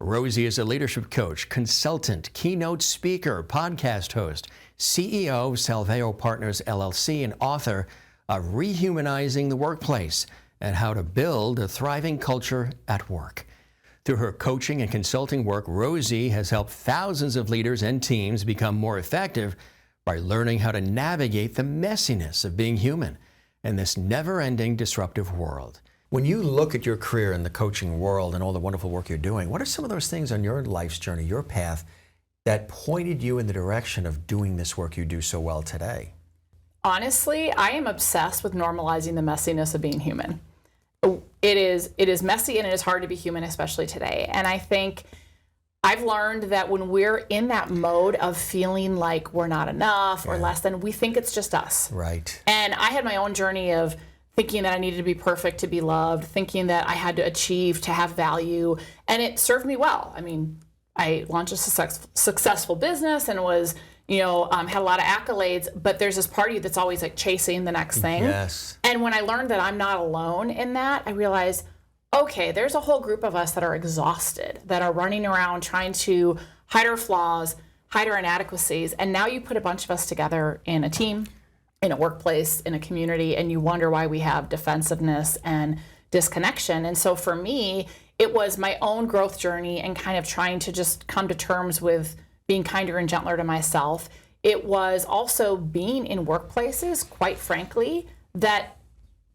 Rosie is a leadership coach, consultant, keynote speaker, podcast host, CEO of Salveo Partners LLC, and author of Rehumanizing the Workplace and How to Build a Thriving Culture at Work. Through her coaching and consulting work, Rosie has helped thousands of leaders and teams become more effective by learning how to navigate the messiness of being human in this never-ending disruptive world. When you look at your career in the coaching world and all the wonderful work you're doing, what are some of those things on your life's journey, your path, that pointed you in the direction of doing this work you do so well today? Honestly, I am obsessed with normalizing the messiness of being human. It is messy and it is hard to be human, especially today. And I think I've learned that when we're in that mode of feeling like we're not enough or less than, we think it's just us. Right. And I had my own journey of thinking that I needed to be perfect to be loved, thinking that I had to achieve to have value, and it served me well. I mean, I launched a successful business and was, had a lot of accolades, but there's this part of you that's always like chasing the next thing. Yes. And when I learned that I'm not alone in that, I realized, okay, there's a whole group of us that are exhausted, that are running around trying to hide our flaws, hide our inadequacies, and now you put a bunch of us together in a team, in a workplace, in a community, and you wonder why we have defensiveness and disconnection. And so for me, it was my own growth journey and kind of trying to just come to terms with being kinder and gentler to myself. It was also being in workplaces, quite frankly, that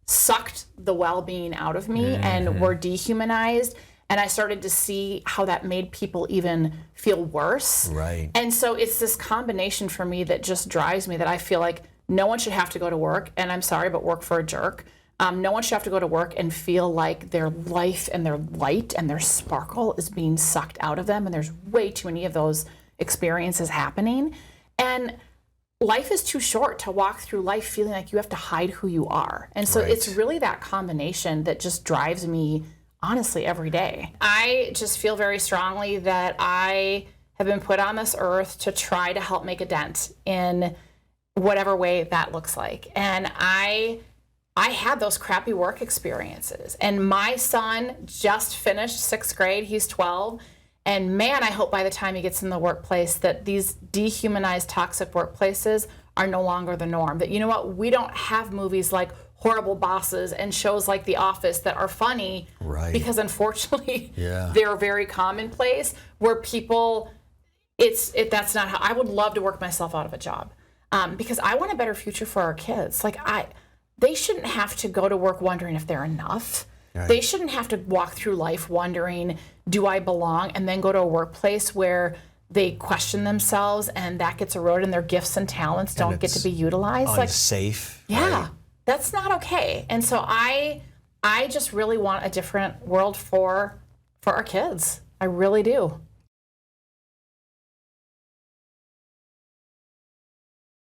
sucked the well-being out of me and were dehumanized. And I started to see how that made people even feel worse. Right. And so it's this combination for me that just drives me, that I feel like no one should have to go to work, and I'm sorry, but work for a jerk. No one should have to go to work and feel like their life and their light and their sparkle is being sucked out of them. And there's way too many of those experiences happening. And life is too short to walk through life feeling like you have to hide who you are. And so it's really that combination that just drives me, honestly, every day. I just feel very strongly that I have been put on this earth to try to help make a dent in whatever way that looks like. And I had those crappy work experiences. And my son just finished 6th grade. He's 12. And man, I hope by the time he gets in the workplace that these dehumanized, toxic workplaces are no longer the norm. That, you know what, we don't have movies like Horrible Bosses and shows like The Office that are funny. Right. Because unfortunately, they're very commonplace where people, that's not how, I would love to work myself out of a job. Because I want a better future for our kids. They shouldn't have to go to work wondering if they're enough. Right. They shouldn't have to walk through life wondering, do I belong? And then go to a workplace where they question themselves and that gets eroded and their gifts and talents don't get to be utilized. Unsafe. Yeah, that's not okay. And so I just really want a different world for our kids. I really do.